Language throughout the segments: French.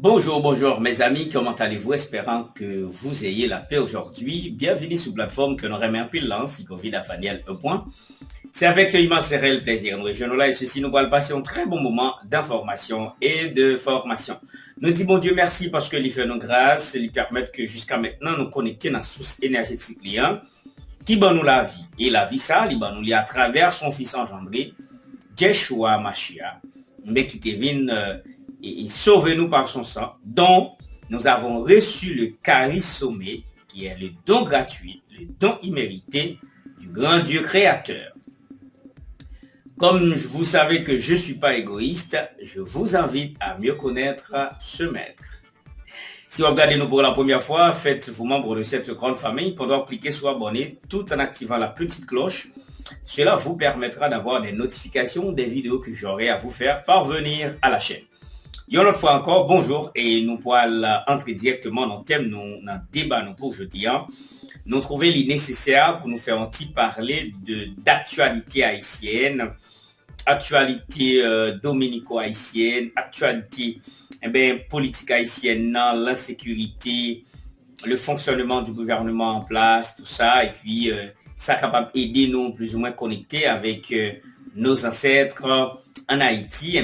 Bonjour, bonjour mes amis, comment allez-vous? Espérant que vous ayez la paix aujourd'hui. Bienvenue sur plateforme que nous remet pile là, si Covid a Faniel un point. C'est avec immense réel plaisir. Nous rejoignons là et ceci nous va passer un très bon moment d'information et de formation. Nous disons bon Dieu merci parce que il fait nos grâces, il permet que jusqu'à maintenant nous connecter dans la source énergétique client qui bat nous la vie. Et la vie ça, il bat nous à travers son fils engendré, Yeshua Mashiach, mais qui te vient et sauve-nous par son sang, dont nous avons reçu le charisme qui est le don gratuit, le don immérité du grand Dieu créateur. Comme vous savez que je ne suis pas égoïste, je vous invite à mieux connaître ce maître. Si vous regardez nous pour la première fois, faites-vous membre de cette grande famille pendant cliquer sur abonner tout en activant la petite cloche. Cela vous permettra d'avoir des notifications des vidéos que j'aurai à vous faire parvenir à la chaîne. Et une autre fois encore, bonjour, et nous pourrons entrer directement dans le thème, dans le débat nous pour jeudi. Nous trouver les nécessaires pour nous faire un petit parler d'actualité haïtienne, actualité dominico-haïtienne, actualité politique haïtienne, l'insécurité, le fonctionnement du gouvernement en place, tout ça, et puis ça capable d'aider nous plus ou moins connecter avec nos ancêtres en Haïti,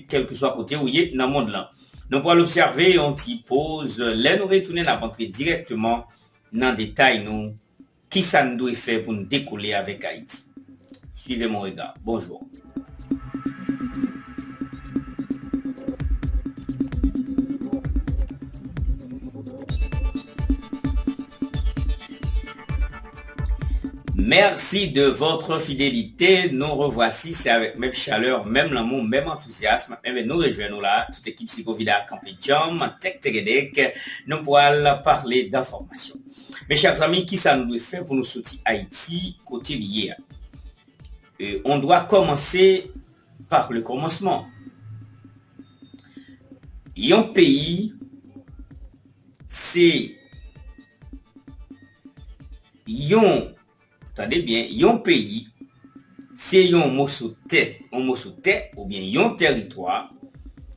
quel que soit côté où il est dans le monde là. Nous pourrons l'observer, on t'y pose, là nous retourner à rentrer directement dans le détail, nous, qui ça nous doit faire pour nous décoller avec Haïti. Suivez mon regard. Bonjour. Merci de votre fidélité. Nous revoici, c'est avec même chaleur, même l'amour, même enthousiasme. Nous rejoignons là, toute équipe Psychovida Campé Jam, Tech Tegedek. Nous pourrons parler d'informations. Mes chers amis, qui ça nous doit faire pour nous soutenir Haïti côté lié? On doit commencer par le commencement. Un pays, c'est attendez bien, un pays, c'est un morceau de terre ou bien un territoire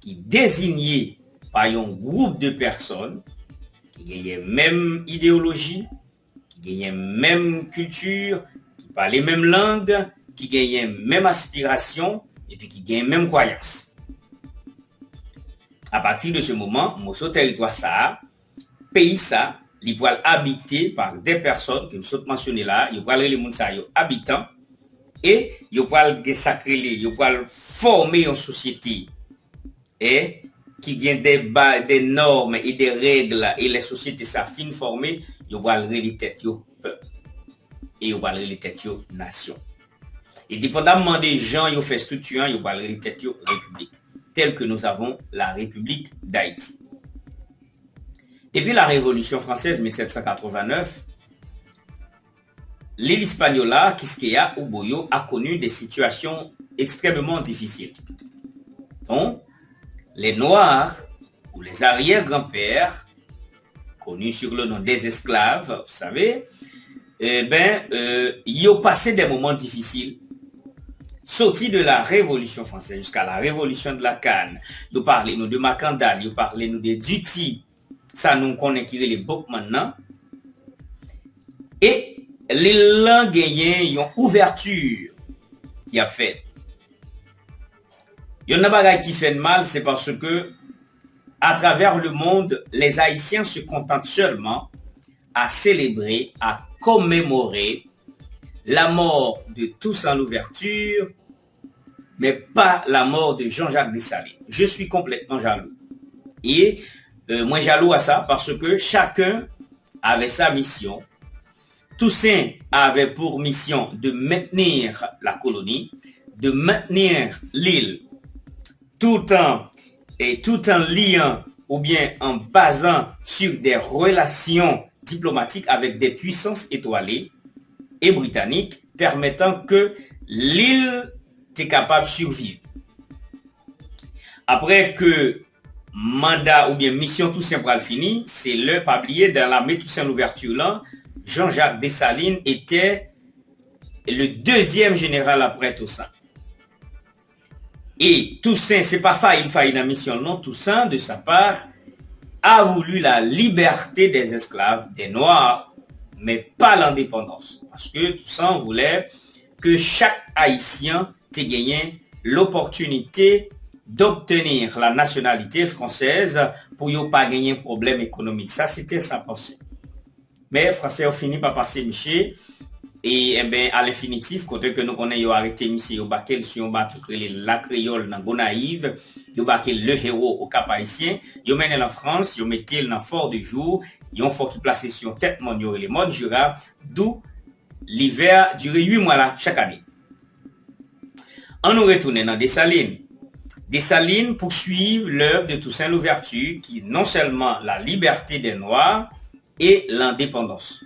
qui est désigné par un groupe de personnes qui ont la même idéologie, qui ont la même culture, qui parlent les mêmes langues, qui ont la même aspiration et puis qui ont la même croyance. À partir de ce moment, morceau territoire ça, pays ça, ils pourraient habiter par des personnes que nous sommes mentionnées là, ils pourraient les gens habitants et ils pourraient ils pourraient former une société et qui gagne des normes et des règles et les sociétés ça fin formées, ils pourraient les têtes peuple et ils pourraient les têtes nation. Et dépendamment des gens ils fait structurant, ils pourraient les têtes république, telle que nous avons la République d'Haïti. Depuis la Révolution française 1789, l'île Hispaniola, Quisqueya ou Boyo a connu des situations extrêmement difficiles. Donc, les Noirs ou les arrière-grands-pères, connus sur le nom des esclaves, vous savez, ils ont passé des moments difficiles. Sorti de la Révolution française jusqu'à la Révolution de la Canne, nous parlons de Macandal, nous parlons de Duty, ça nous connaît qui est les boucs maintenant. Et les langues ont une ouverture qui a fait. Il y en a pas qui fait mal, c'est parce que à travers le monde, les Haïtiens se contentent seulement à célébrer, à commémorer la mort de Toussaint Louverture, mais pas la mort de Jean-Jacques Dessalines. Je suis complètement jaloux. Et moi jaloux à ça parce que chacun avait sa mission. Toussaint avait pour mission de maintenir la colonie, de maintenir l'île, tout en liant ou bien en basant sur des relations diplomatiques avec des puissances étoilées et britanniques permettant que l'île était capable de survivre. Après que mandat ou bien mission Toussaint pral fini, c'est le pablier dans l'armée Toussaint Louverture là, Jean-Jacques Dessalines était le deuxième général après Toussaint. Et Toussaint, c'est pas failli dans la mission, non. Toussaint, de sa part, a voulu la liberté des esclaves, des Noirs, mais pas l'indépendance. Parce que tout ça, on voulait que chaque Haïtien ait gagné l'opportunité d'obtenir la nationalité française pour ne pas gagner un problème économique. Ça, c'était sa pensée. Mais les Français ont fini par passer Miché. Et eh ben, à l'infinitif, côté que nous connaissons arrêté Miché, ils ont baqué sur un bateau la créole dans Gonaïve, ils ont baqué le héros au Cap Haïtien, ils ont mené en France, ils ont mis dans Fort du Jour, ils ont fait placer sur tête mondiale les modes Jura, d'où l'hiver durait 8 mois là, chaque année. On nous retourne dans Dessalines. Dessalines poursuivent l'œuvre de Toussaint Louverture qui non seulement la liberté des Noirs et l'indépendance.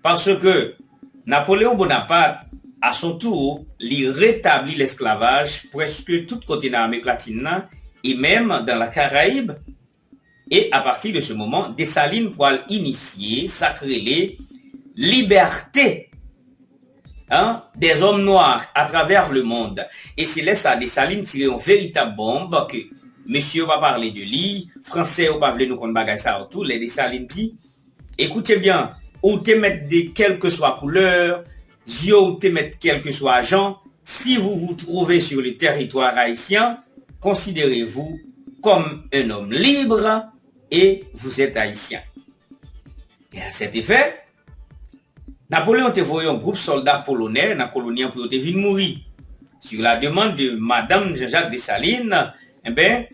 Parce que Napoléon Bonaparte, à son tour, lui rétablit l'esclavage presque tout côté dans l'Amérique latine et même dans la Caraïbe. Et à partir de ce moment, Dessalines pourra initier, sacrer les libertés des hommes noirs à travers le monde. Et c'est là ça, Dessalines tirer une véritable bombe que monsieur va parler de lui, français va parler nous qu'on bagaille ça autour, les Dessalines dit, écoutez bien, ou te mettre de quelle que soit couleur, yeux ou te mettre quel que soit agent, si vous vous trouvez sur le territoire haïtien, considérez-vous comme un homme libre et vous êtes haïtien. Et à cet effet, Napoléon te voyé un groupe soldat polonais dans la colonie pour te venir mourir. Sur la demande de Madame Jean-Jacques Dessalines, eh ben,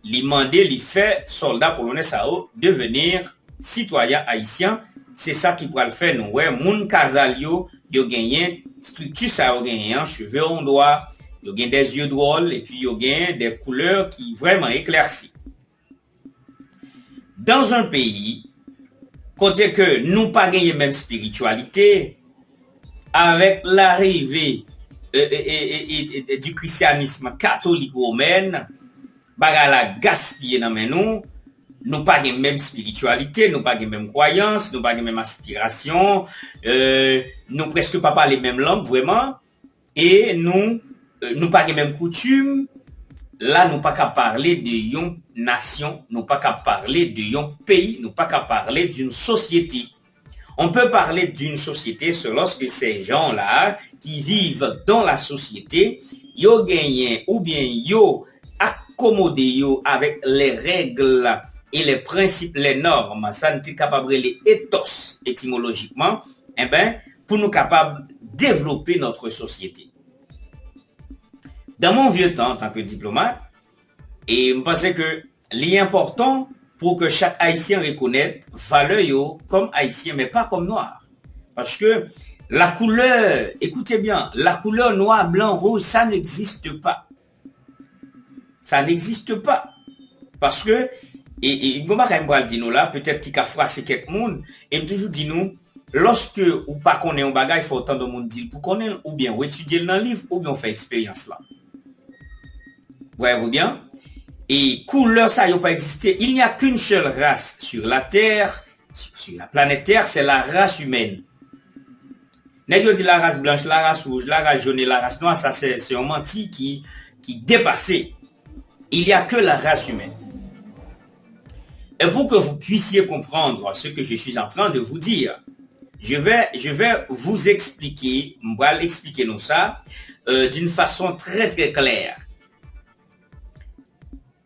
il mandé, il fait soldat polonais ça devenir citoyen haïtien. C'est ça qui pourra le faire nous. Ouais, moun Kazalio, yo gagné structure ça yo gagné, cheveux ondois, yo gagné des yeux drôles et puis yo gagné des couleurs qui vraiment éclaircies. Dans un pays côté que nous pas gagné même spiritualité, avec l'arrivée du christianisme catholique romain, bagala gaspillé dans nous pas gagné même spiritualité, nous pas gagné même croyance, nous pas gagné même aspiration, nous presque pas parler même langue vraiment, et nous pas gagné même coutume. Là, nous pas qu'à parler de une nation, nous pas qu'à parler de un pays, nous pas qu'à parler d'une société. On peut parler d'une société lorsque ces gens-là qui vivent dans la société, yo gagnent ou bien yo accommodé yo avec les règles et les principes, les normes, ça nous est capable de les ethos étymologiquement, eh ben, pour nous capables de développer notre société. Dans mon vieux temps, en tant que diplomate, et je pense que l'important pour que chaque Haïtien reconnaisse valeur comme Haïtien, mais pas comme noir. Parce que la couleur, écoutez bien, la couleur noir, blanc, rouge, ça n'existe pas. Ça n'existe pas. Parce que, et vous m'avez dit nous là, peut-être qu'il a froissé quelques monde, et toujours dit nous, lorsque ou pas qu'on est un bagage, il faut autant de monde dire pour qu'on ait, ou bien ou étudier dans le livre, ou bien on fait expérience là. Voyez-vous bien? Et couleur, ça n'a pas existé. Il n'y a qu'une seule race sur la Terre, sur la planète Terre, c'est la race humaine. N'est-ce dit la race blanche, la race rouge, la race jaune et la race noire, ça c'est un menti qui dépassait. Il n'y a que la race humaine. Et pour que vous puissiez comprendre ce que je suis en train de vous dire, je vais vous expliquer, on va l'expliquer nous ça, d'une façon très très claire.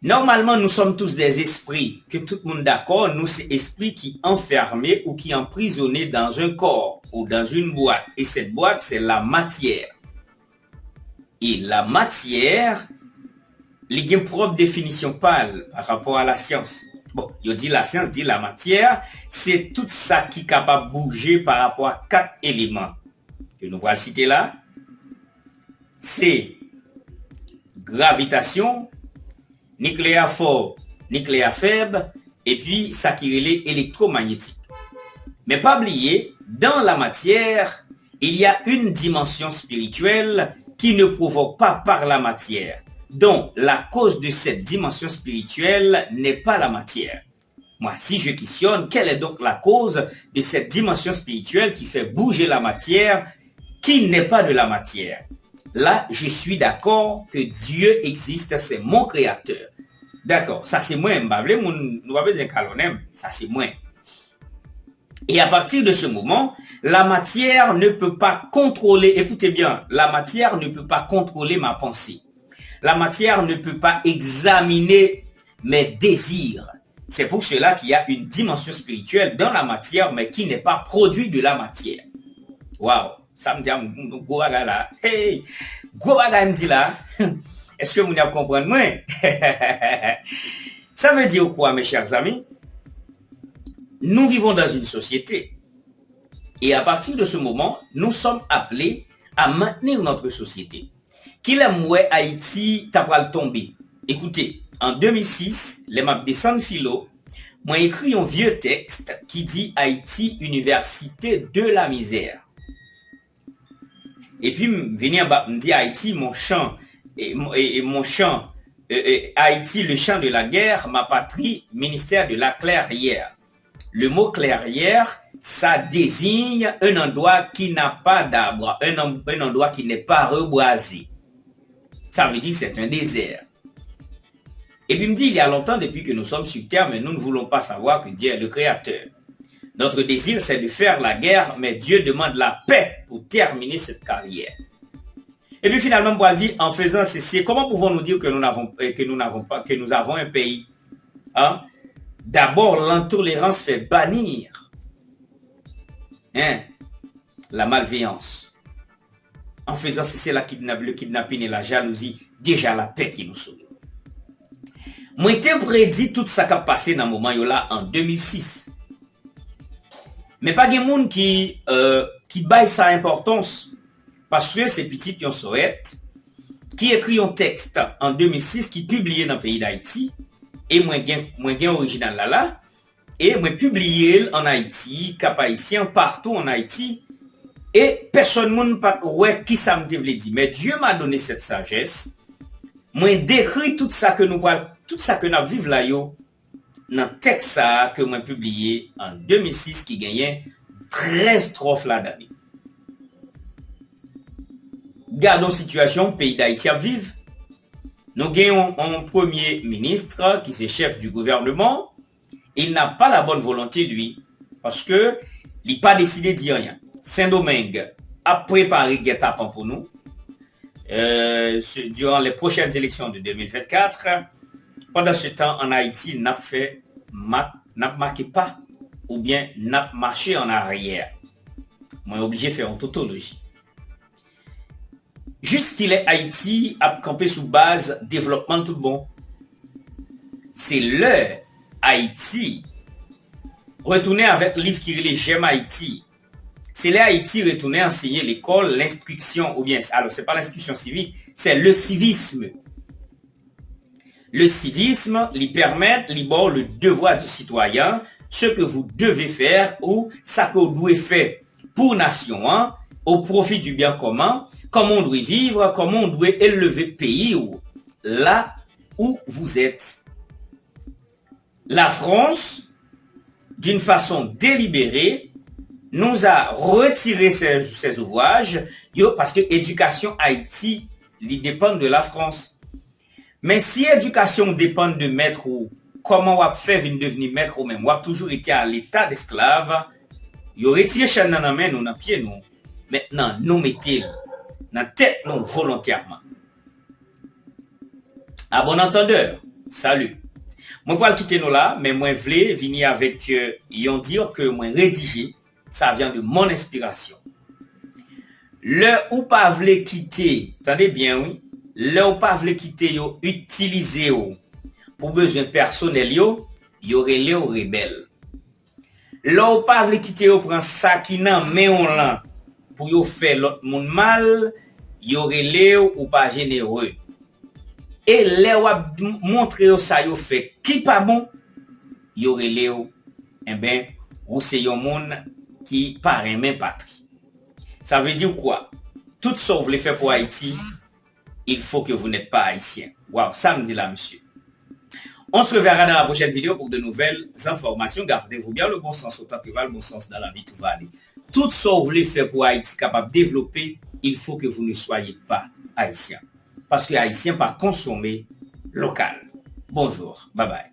Normalement, nous sommes tous des esprits, que tout le monde d'accord, nous c'est esprits qui enfermés ou qui emprisonnés dans un corps ou dans une boîte. Et cette boîte, c'est la matière. Et la matière, il y a une propre définition pâle par rapport à la science. Bon, il dit la science, dit la matière, c'est tout ça qui est capable de bouger par rapport à 4 éléments. Que nous allons citer là. C'est gravitation, nucléaire fort, nucléaire faible, et puis ça qui est électromagnétique. Mais pas oublier, dans la matière, il y a une dimension spirituelle qui ne provoque pas par la matière. Donc, la cause de cette dimension spirituelle n'est pas la matière. Moi, si je questionne, quelle est donc la cause de cette dimension spirituelle qui fait bouger la matière, qui n'est pas de la matière? Là, je suis d'accord que Dieu existe, c'est mon créateur. D'accord, ça c'est moins. Nous avons besoin de ça c'est moins. Et à partir de ce moment, la matière ne peut pas contrôler, écoutez bien, la matière ne peut pas contrôler ma pensée. La matière ne peut pas examiner mes désirs. C'est pour cela qu'il y a une dimension spirituelle dans la matière, mais qui n'est pas produit de la matière. Waouh, ça me dit, là, hey, me dit là, est-ce que vous n'avez compris moi? Ça veut dire quoi, mes chers amis? Nous vivons dans une société et à partir de ce moment, nous sommes appelés à maintenir notre société. Qu'il aime Haïti, t'as pas le tomber. Écoutez, en 2006, les maps descendent philo, moi écrit un vieux texte qui dit Haïti, université de la misère. Et puis, venir me dire Haïti, mon champ, mon champ, Haïti, le champ de la guerre, ma patrie, ministère de la clairière. Le mot clairière, ça désigne un endroit qui n'a pas d'arbre, un endroit qui n'est pas reboisé. Ça veut dire que c'est un désert. Et puis il me dit, il y a longtemps depuis que nous sommes sur terre, mais nous ne voulons pas savoir que Dieu est le créateur. Notre désir, c'est de faire la guerre, mais Dieu demande la paix pour terminer cette carrière. Et puis finalement, Boal dit, en faisant ceci, comment pouvons-nous dire que nous avons un pays? Hein? D'abord, l'intolérance fait bannir la malveillance. En faisant ceci, le kidnapping et la jalousie, déjà la paix qui nous sauve. Moi, j'ai prédit tout ça qui a passé dans le moment là en 2006. Mais pas de monde qui baille sa importance parce que c'est petit qui ont souhaite, qui écrit un texte en 2006 qui publié dans le pays d'Haïti et moi gain original là et moi publié en Haïti, cap haïtien partout en Haïti et personne monde pas ouais qui ça me devait dire mais Dieu m'a donné cette sagesse. Moi décrit tout ça que nous vivons là yo dans le texte que moi publié en 2006 qui gagnait 13 strophes là-dedans. Gardons situation pays d'Haïti à vivre. Nous gagnons un premier ministre qui est chef du gouvernement. Il n'a pas la bonne volonté lui parce que il n'a pas décidé de dire rien. Saint-Domingue a préparé guet-apens pour nous durant les prochaines élections de 2024. Pendant ce temps, en Haïti, n'a marqué pas ou bien n'a marché en arrière. Moi, obligé de faire une tautologie. Juste qu'il est Haïti a campé sous base développement tout bon. C'est le Haïti retourner avec le livre qui est J'aime Haïti. C'est le Haïti retourner enseigner l'école, l'instruction ou bien alors c'est pas l'instruction civique, c'est le civisme. Le civisme lui permet d'abord le devoir du citoyen, ce que vous devez faire ou ça que vous devez faire pour nation, hein, au profit du bien commun, comment on doit vivre, comment on doit élever le pays là où vous êtes. La France, d'une façon délibérée, nous a retiré ces ouvrages parce que l'éducation Haïti, il dépend de la France. Mais si l'éducation dépend de maître ou comment on va faire devenir maître ou même, on a toujours été à l'état d'esclave, il aurait tiré chaîne dans la main, nous dans pied nous. Maintenant, nous mettez dans la tête nous volontairement. À bon entendeur, salut. Moi, je vais quitter nous là, mais moi, je voulais venir avec yon dire que moi, rédiger, ça vient de mon inspiration. Le ou pas voulez quitter, attendez bien, oui. Le ou pas voulez quitter, yo, utiliser yo, pour besoin personnel, yo aurait les rebelles. Le ou pas voulez quitter, yo, prend ça qui nan, mais on l'a, pour yo faire l'autre monde mal, yo aurait les ou pas généreux. Et les ou montrer ça yo fait qui pas bon, yo aurait les eh ben, ou c'est yon monde qui paraît même patrie. Ça veut dire quoi? Tout ça vous voulez faire pour Haïti, il faut que vous n'êtes pas haïtien. Waouh, ça me dit là, monsieur. On se reverra dans la prochaine vidéo pour de nouvelles informations. Gardez-vous bien le bon sens, autant que va le bon sens dans la vie, tout va aller. Tout ça vous voulez faire pour Haïti capable de développer, il faut que vous ne soyez pas haïtien. Parce que haïtien pas consommer local. Bonjour, bye bye.